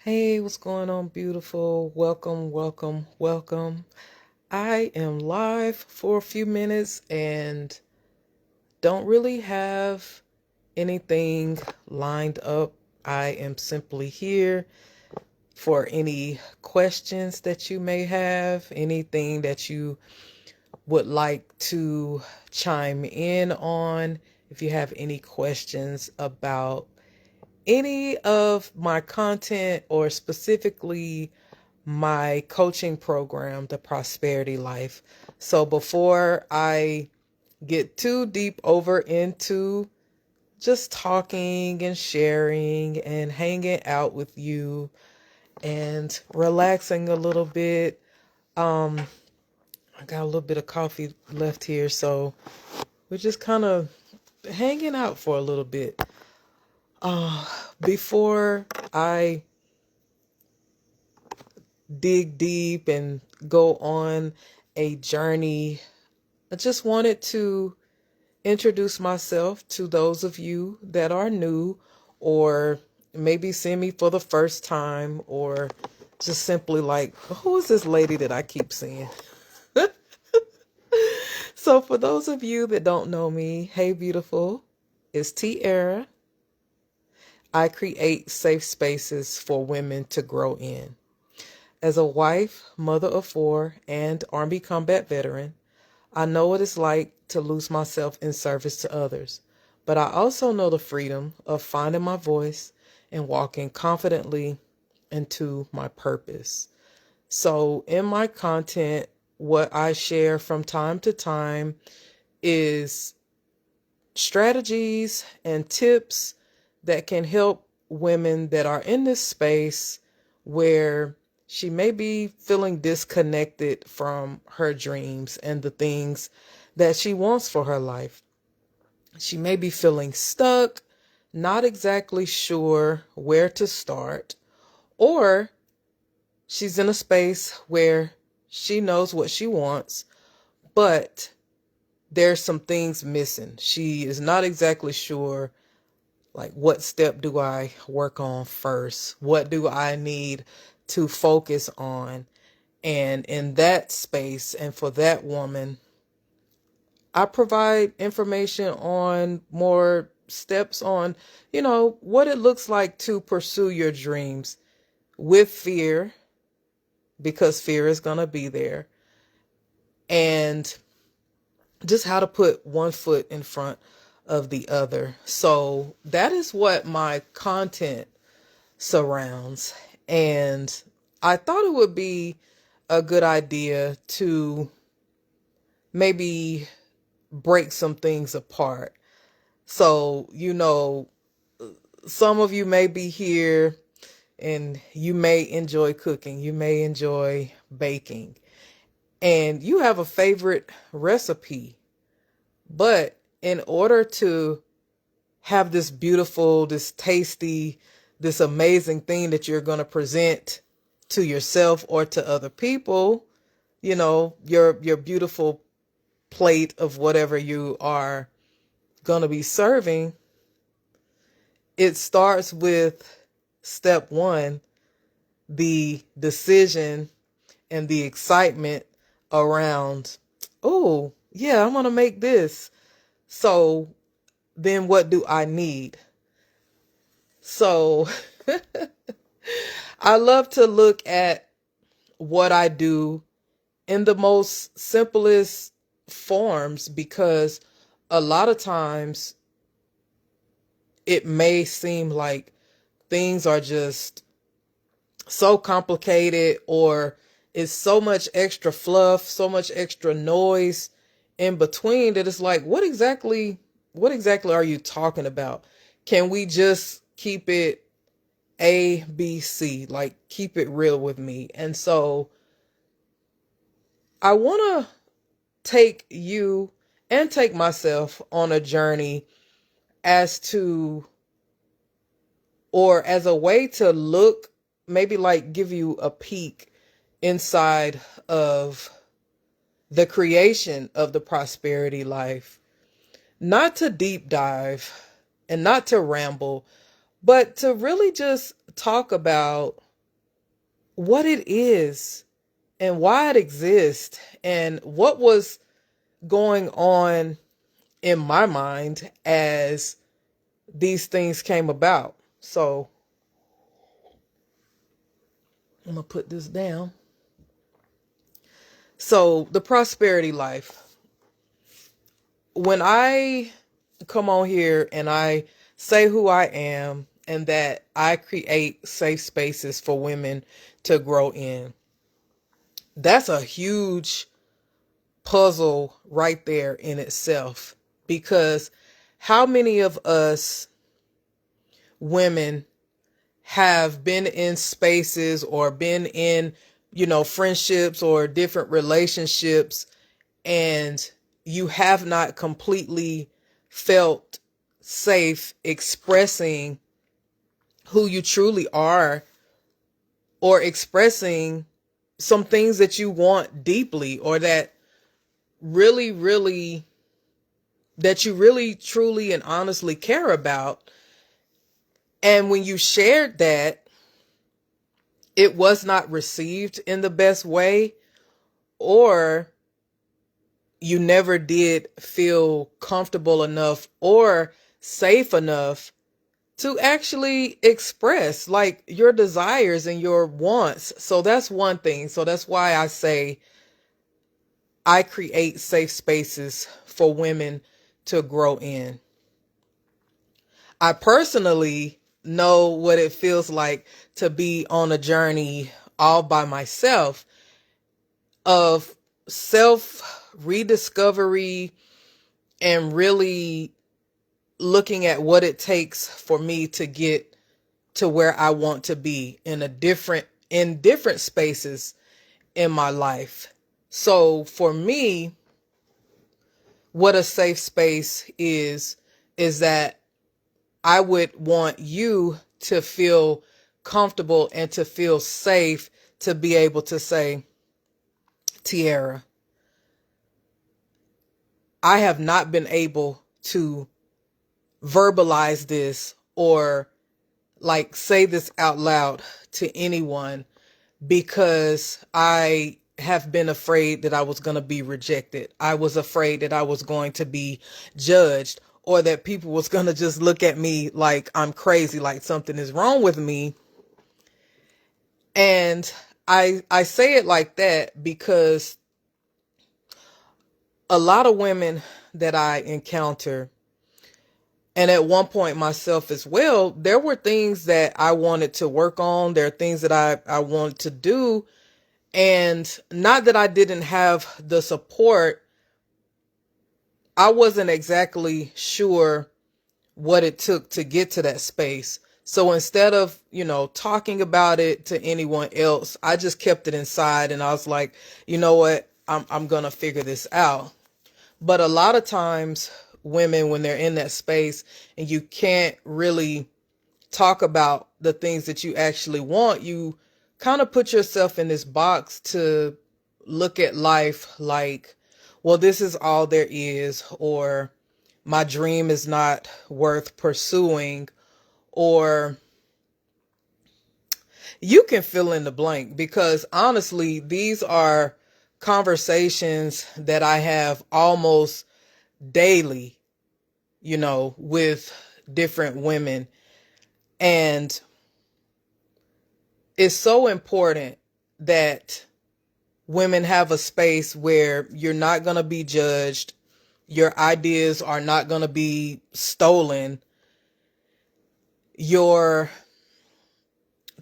Hey, what's going on, beautiful? Welcome, welcome, welcome. I am live for a few minutes and don't really have anything lined up. I am simply here for any questions that you may have, anything that you would like to chime in on. If you have any questions about any of my content or specifically my coaching program, The Prosperity Life. So before I get too deep over into just talking and sharing and hanging out with you and relaxing a little bit, I got a little bit of coffee left here, so we're just kind of hanging out for a little bit. Before I dig deep and go on a journey, I just wanted to introduce myself to those of you that are new or maybe see me for the first time or just simply like, who is this lady that I keep seeing? So for those of you that don't know me, hey beautiful, it's Tiara. I create safe spaces for women to grow in. As a wife, mother of four, and Army combat veteran, I know what it's like to lose myself in service to others, but I also know the freedom of finding my voice and walking confidently into my purpose. So, in my content, what I share from time to time is strategies and tips that can help women that are in this space where she may be feeling disconnected from her dreams and the things that she wants for her life. She may be feeling stuck, not exactly sure where to start, or she's in a space where she knows what she wants, but there's some things missing. She is not exactly sure, like, what step do I work on first? What do I need to focus on? And in that space, and for that woman, I provide information on more steps on, what it looks like to pursue your dreams with fear, because fear is going to be there, and just how to put one foot in front of the other. So that is what my content surrounds. And I thought it would be a good idea to maybe break some things apart. So, some of you may be here and you may enjoy cooking, you may enjoy baking, and you have a favorite recipe. But in order to have this beautiful, this tasty, this amazing thing that you're going to present to yourself or to other people, your beautiful plate of whatever you are going to be serving, it starts with step one, the decision and the excitement around, oh, yeah, I'm going to make this. So then what do I need? So I love to look at what I do in the most simplest forms, because a lot of times it may seem like things are just so complicated, or it's so much extra fluff, so much extra noise in between, that it's like, what exactly are you talking about? Can we just keep it A, B, C? Like, keep it real with me. And so I want to take you and take myself on a journey as to, or as a way to look, maybe like give you a peek inside of the creation of the prosperity life. Not to deep dive and not to ramble, but to really just talk about what it is and why it exists and what was going on in my mind as these things came about. So I'm going to put this down. So the prosperity life. When I come on here and I say who I am and that I create safe spaces for women to grow in, that's a huge puzzle right there in itself. Because how many of us women have been in spaces or been in, friendships or different relationships, and you have not completely felt safe expressing who you truly are or expressing some things that you want deeply or that really that you really truly and honestly care about. And when you shared that, it was not received in the best way, or you never did feel comfortable enough or safe enough to actually express like your desires and your wants. So that's one thing. So that's why I say I create safe spaces for women to grow in. I personally know what it feels like to be on a journey all by myself of self rediscovery and really looking at what it takes for me to get to where I want to be in different spaces in my life. So for me, what a safe space is that I would want you to feel comfortable and to feel safe to be able to say, Tiara, I have not been able to verbalize this or like say this out loud to anyone because I have been afraid that I was going to be rejected. I was afraid that I was going to be judged or that people was going to just look at me like I'm crazy, like something is wrong with me. And I say it like that because a lot of women that I encounter, and at one point myself as well, there were things that I wanted to work on. There are things that I wanted to do. And not that I didn't have the support, I wasn't exactly sure what it took to get to that space. So instead of, talking about it to anyone else, I just kept it inside and I was like, you know what, I'm going to figure this out. But a lot of times women, when they're in that space and you can't really talk about the things that you actually want, you kind of put yourself in this box to look at life like, well, this is all there is, or my dream is not worth pursuing, or you can fill in the blank, because honestly, these are conversations that I have almost daily, with different women. And it's so important that women have a space where you're not going to be judged. Your ideas are not going to be stolen. The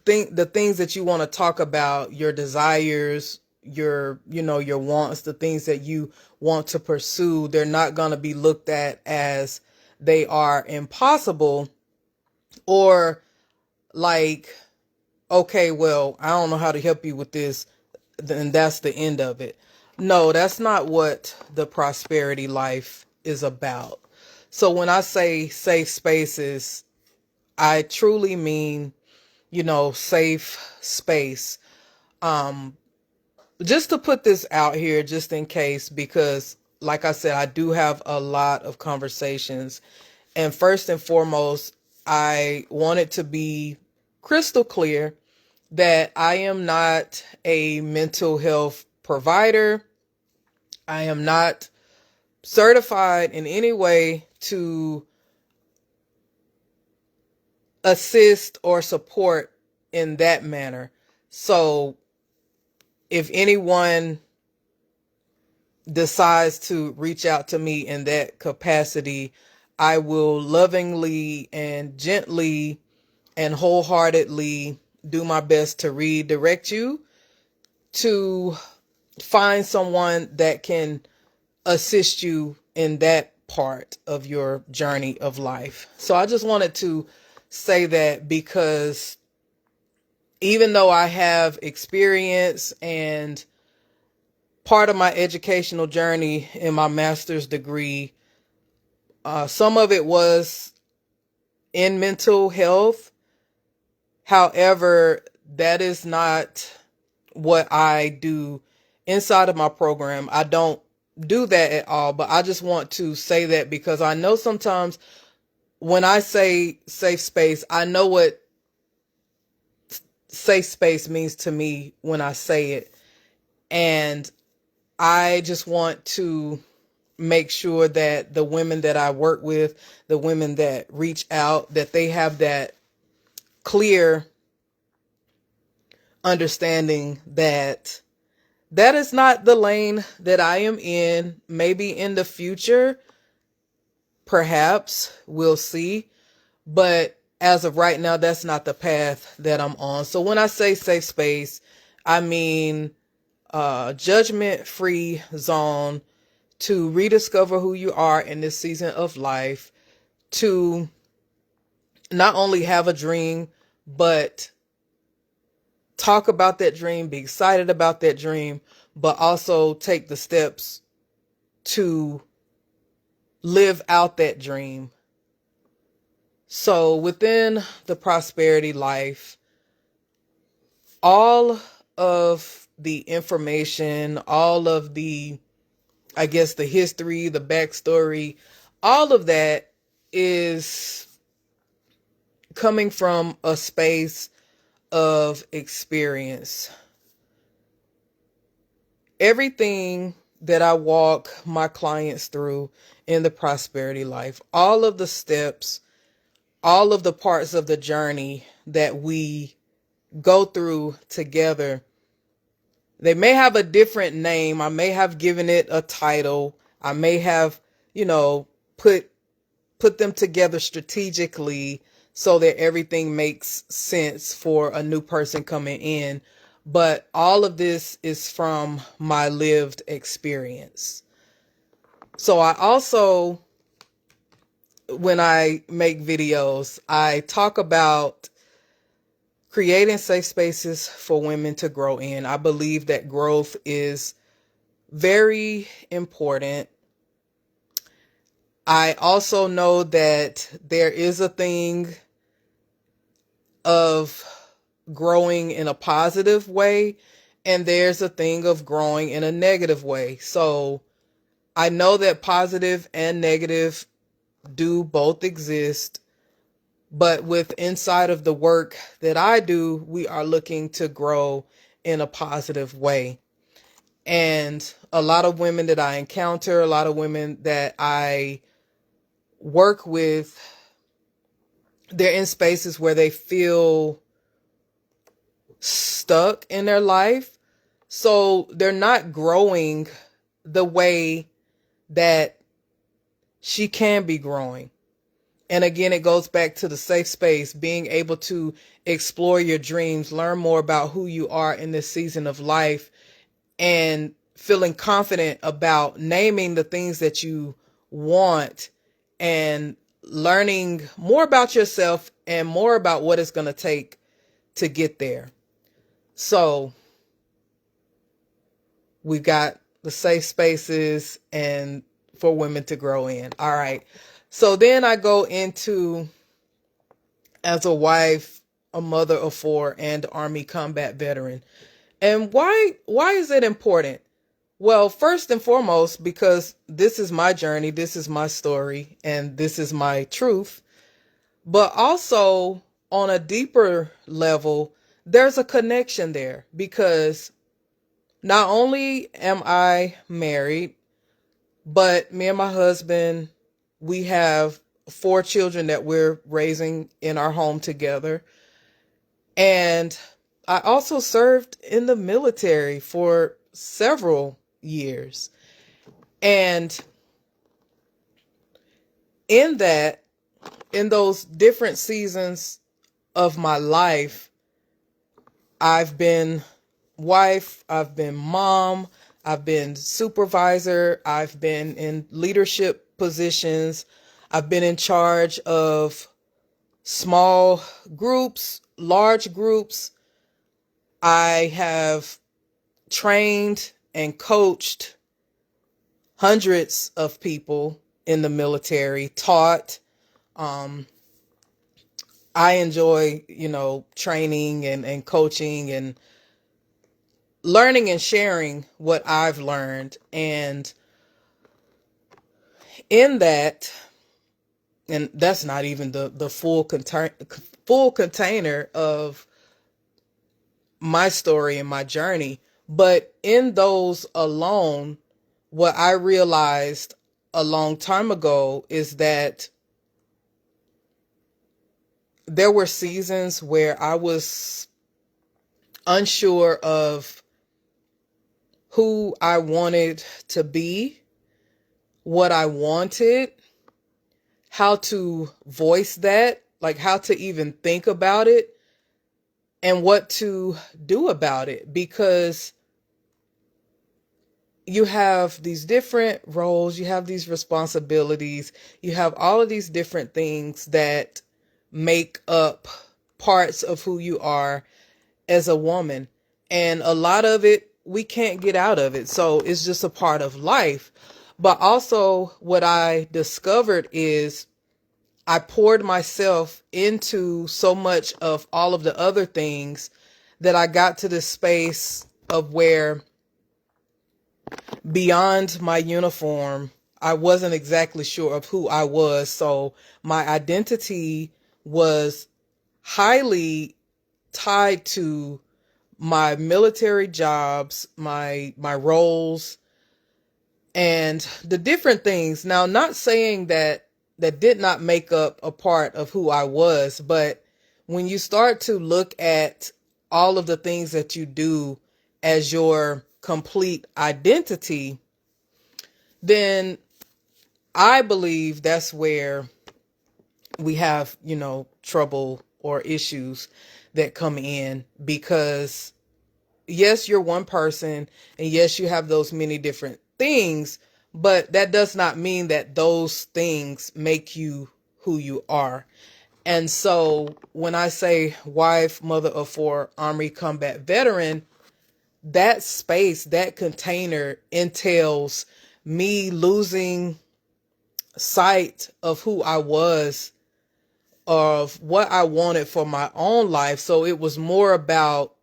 things that you want to talk about, your desires, your wants, the things that you want to pursue, they're not going to be looked at as they are impossible or like, okay, well, I don't know how to help you with this, then that's the end of it. No, that's not what the prosperity life is about. So when I say safe spaces, I truly mean, safe space. Just to put this out here, just in case, because like I said, I do have a lot of conversations. And first and foremost, I want it to be crystal clear that I am not a mental health provider. I am not certified in any way to assist or support in that manner. So if anyone decides to reach out to me in that capacity, I will lovingly and gently and wholeheartedly do my best to redirect you to find someone that can assist you in that part of your journey of life. So I just wanted to say that, because even though I have experience and part of my educational journey in my master's degree, some of it was in mental health. However, that is not what I do inside of my program. I don't do that at all, but I just want to say that because I know sometimes when I say safe space, I know what safe space means to me when I say it. And I just want to make sure that the women that I work with, the women that reach out, that they have that clear understanding that that is not the lane that I am in. Maybe in the future, perhaps we'll see. But as of right now, that's not the path that I'm on. So when I say safe space, I mean judgment-free zone to rediscover who you are in this season of life, to not only have a dream, but talk about that dream, be excited about that dream, but also take the steps to live out that dream. So within the prosperity life, all of the information, all of the, I guess, the history, the backstory, all of that is coming from a space of experience. Everything that I walk my clients through in the prosperity life, all of the steps, all of the parts of the journey that we go through together, they may have a different name. I may have given it a title. I may have, put them together strategically so that everything makes sense for a new person coming in. But all of this is from my lived experience. So I also, when I make videos, I talk about creating safe spaces for women to grow in. I believe that growth is very important. I also know that there is a thing of growing in a positive way, and there's a thing of growing in a negative way. So I know that positive and negative do both exist, but with inside of the work that I do, we are looking to grow in a positive way. And a lot of women that I encounter, a lot of women that I work with, they're in spaces where they feel stuck in their life. So they're not growing the way that she can be growing. And again, it goes back to the safe space, being able to explore your dreams, learn more about who you are in this season of life, and feeling confident about naming the things that you want, and learning more about yourself and more about what it's going to take to get there. So we've got the safe spaces and for women to grow in. All right. So then I go into, as a wife, a mother of 4, and Army combat veteran. And why is it important? Well, first and foremost, because this is my journey, this is my story, and this is my truth. But also on a deeper level, there's a connection there because not only am I married, but me and my husband, we have 4 children that we're raising in our home together. And I also served in the military for several years. And in that, in those different seasons of my life, I've been wife, I've been mom, I've been supervisor, I've been in leadership positions, I've been in charge of small groups, large groups. I have trained and coached hundreds of people in the military, taught. I enjoy, training and coaching and learning and sharing what I've learned. And in that, and that's not even the full container of my story and my journey, but in those alone, what I realized a long time ago is that there were seasons where I was unsure of who I wanted to be, what I wanted, how to voice that, like how to even think about it, and what to do about it. Because you have these different roles, you have these responsibilities, you have all of these different things that make up parts of who you are as a woman. And a lot of it, we can't get out of it. So it's just a part of life. But also what I discovered is I poured myself into so much of all of the other things that I got to this space of where beyond my uniform, I wasn't exactly sure of who I was. So my identity was highly tied to my military jobs, my roles, and the different things. Now, not saying that did not make up a part of who I was, but when you start to look at all of the things that you do as your complete identity, then I believe that's where we have, trouble or issues that come in, because yes, you're one person, and yes, you have those many different things, but that does not mean that those things make you who you are. And so when I say wife, mother of 4, Army combat veteran, that space, that container entails me losing sight of who I was, of what I wanted for my own life. So it was more about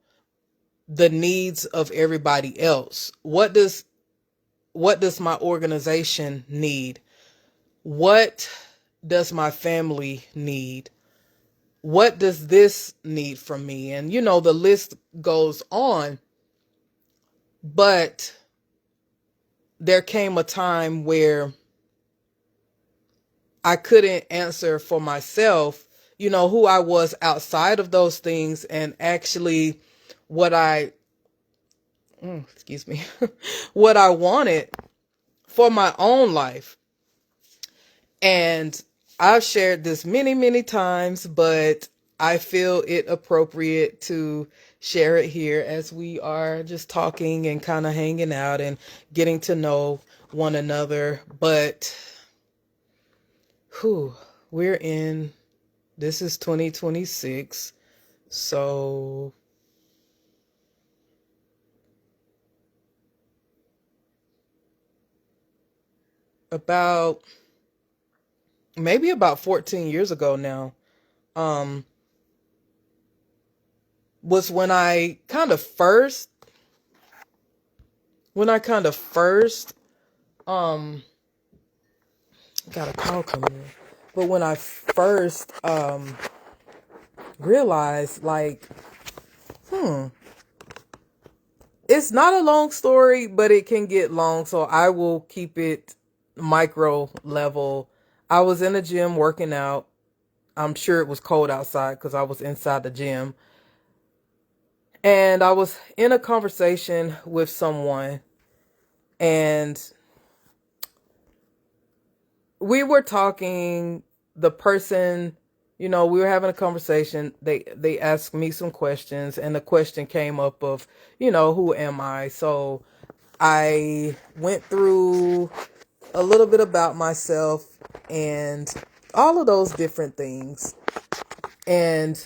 the needs of everybody else. What does my organization need? What does my family need? What does this need from me? And the list goes on. But there came a time where I couldn't answer for myself, who I was outside of those things, and actually what I, excuse me, what I wanted for my own life. And I've shared this many, many times, but I feel it appropriate to share it here as we are just talking and kind of hanging out and getting to know one another. But we're in, this is 2026. So maybe about 14 years ago now, was when I kind of first, got a call coming in, but when I first, realized, like, It's not a long story, but it can get long, so I will keep it micro level. I was in a gym working out. I'm sure it was cold outside because I was inside the gym. And I was in a conversation with someone, and we were talking. The person, we were having a conversation. They asked me some questions, and the question came up of, who am I? So I went through a little bit about myself and all of those different things. And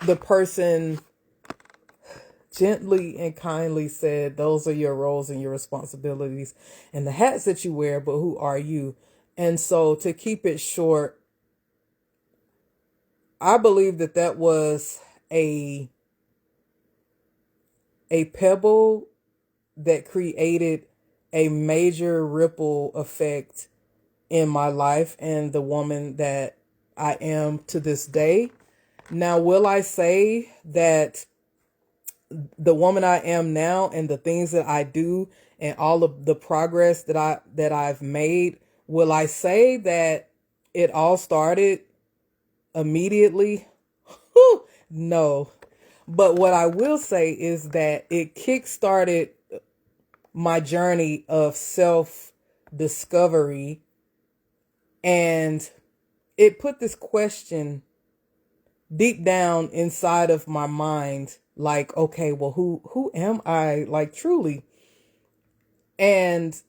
the person gently and kindly said, those are your roles and your responsibilities and the hats that you wear, but who are you? And so, to keep it short, I believe that was a pebble that created a major ripple effect in my life and the woman that I am to this day. Now, will I say that the woman I am now and the things that I do and all of the progress that I've made, will I say that it all started immediately? No. But what I will say is that it kickstarted my journey of self-discovery, and it put this question deep down inside of my mind, like, okay, well, who am I, like, truly? And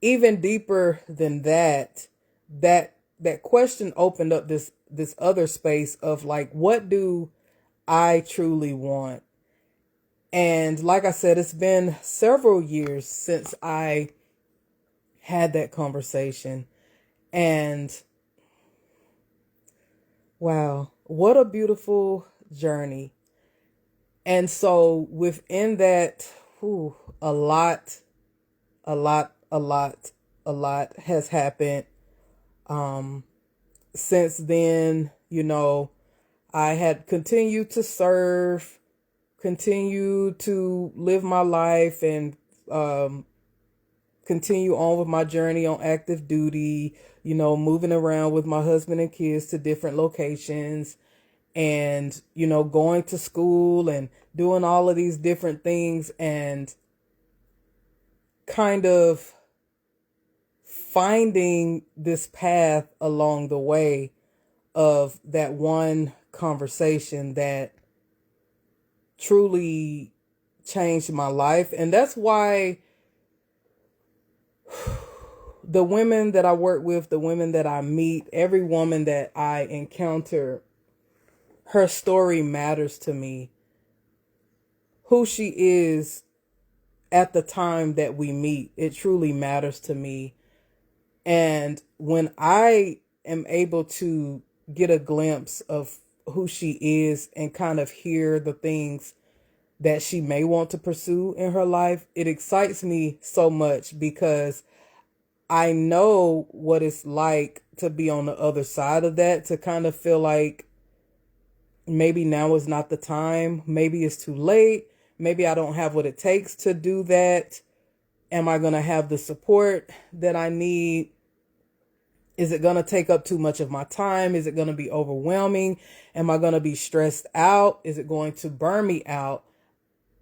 even deeper than that, that question opened up this other space of, like, what do I truly want? And like I said, it's been several years since I had that conversation. And wow, what a beautiful journey. And so within that, a lot, a lot, a lot, a lot has happened. Since then, I had continued to serve, continued to live my life, and continue on with my journey on active duty, moving around with my husband and kids to different locations, and, going to school and doing all of these different things, and kind of finding this path along the way of that one conversation that truly changed my life. And that's why the women that I work with, the women that I meet, every woman that I encounter, her story matters to me. Who she is at the time that we meet, it truly matters to me. And when I am able to get a glimpse of who she is and kind of hear the things that she may want to pursue in her life, it excites me so much, because I know what it's like to be on the other side of that, to kind of feel like maybe now is not the time. Maybe it's too late. Maybe I don't have what it takes to do that. Am I going to have the support that I need? Is it going to take up too much of my time? Is it going to be overwhelming? Am I going to be stressed out? Is it going to burn me out?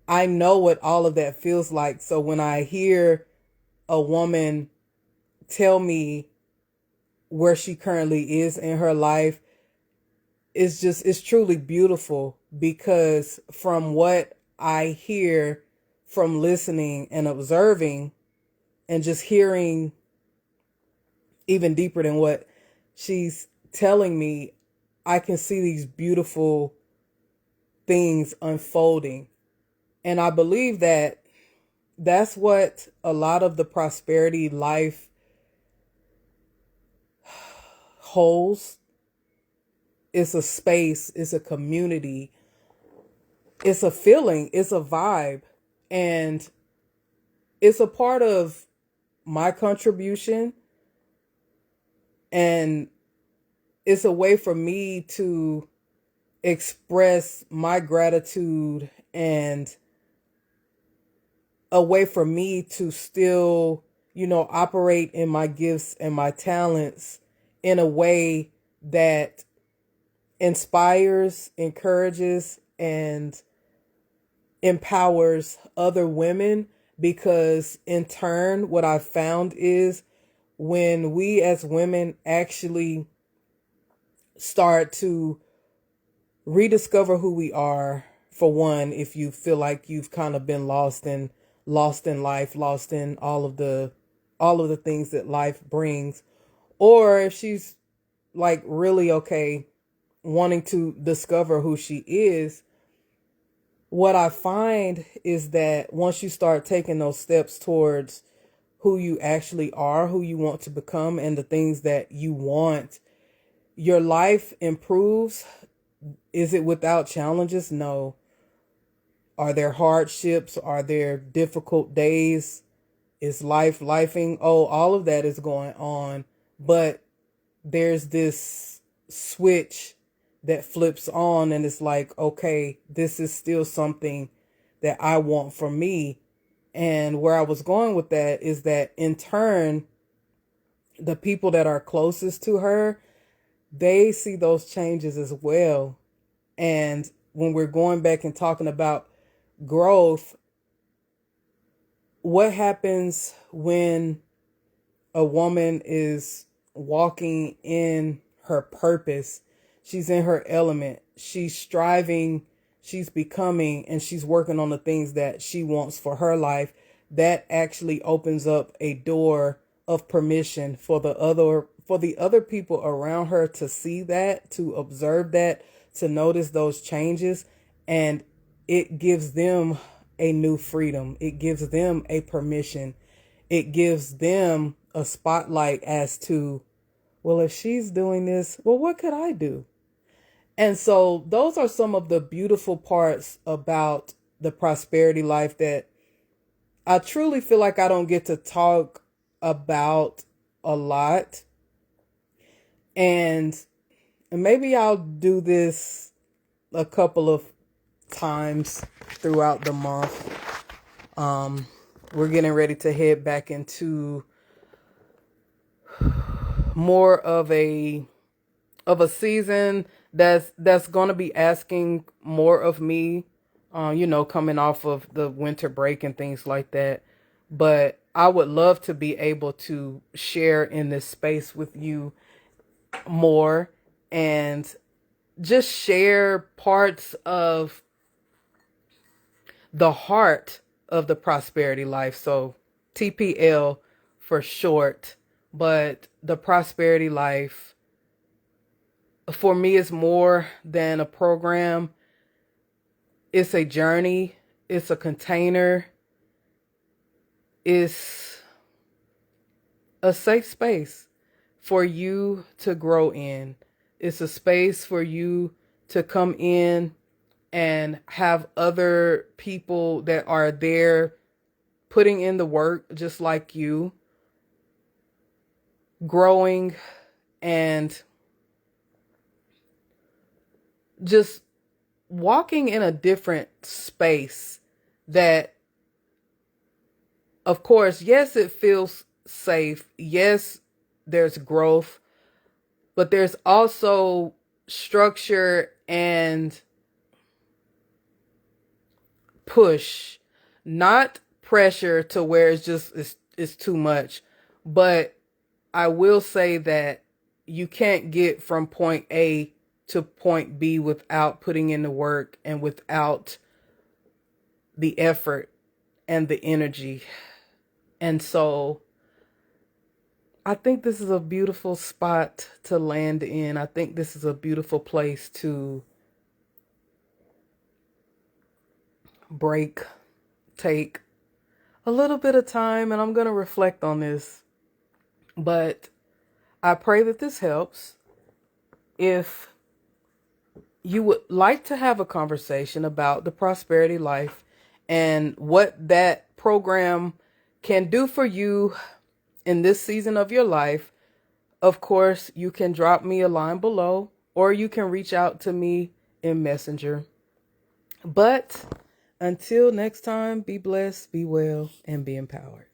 I know what all of that feels like. So when I hear a woman tell me where she currently is in her life, it's truly beautiful, because from what I hear from listening and observing and just hearing even deeper than what she's telling me, I can see these beautiful things unfolding. And I believe that that's what a lot of the prosperity life holds. It's a space, it's a community, it's a feeling, it's a vibe, and it's a part of my contribution, and it's a way for me to express my gratitude and a way for me to still, operate in my gifts and my talents in a way that inspires, encourages, and empowers other women. Because in turn, what I've found is when we as women actually start to rediscover who we are, for one, if you feel like you've kind of been lost in life, lost in all of the things that life brings, or if she's like really okay wanting to discover who she is, what I find is that once you start taking those steps towards who you actually are, who you want to become, and the things that you want, your life improves. Is it without challenges? No. Are there hardships? Are there difficult days? Is life lifing? Oh, all of that is going on. But there's this switch that flips on, and it's like, okay, this is still something that I want for me. And where I was going with that is that in turn, the people that are closest to her, they see those changes as well. And when we're going back and talking about growth, what happens when a woman is walking in her purpose? She's in her element. She's striving, she's becoming, and she's working on the things that she wants for her life. That actually opens up a door of permission for the other people around her to see that, to observe that, to notice those changes, and it gives them a new freedom. It gives them a permission. It gives them a spotlight as to, well, if she's doing this, well, what could I do? And so those are some of the beautiful parts about the prosperity life that I truly feel like I don't get to talk about a lot. And maybe I'll do this a couple of times throughout the month. We're getting ready to head back into more of a season that's going to be asking more of me, coming off of the winter break and things like that. But I would love to be able to share in this space with you more and just share parts of the heart of the prosperity life. So TPL for short, but the prosperity life for me is more than a program. It's a journey. It's a container. It's a safe space for you to grow in. It's a space for you to come in and have other people that are there putting in the work just like you, growing and just walking in a different space that, of course, yes, it feels safe. Yes, there's growth, but there's also structure and push, not pressure to where it's too much. But I will say that you can't get from point A to point B without putting in the work and without the effort and the energy. And so I think this is a beautiful spot to land in. I think this is a beautiful place to break, take a little bit of time, and I'm going to reflect on this. But I pray that this helps. If you would like to have a conversation about the prosperity life and what that program can do for you in this season of your life, of course, you can drop me a line below, or you can reach out to me in Messenger. But until next time, be blessed, be well, and be empowered.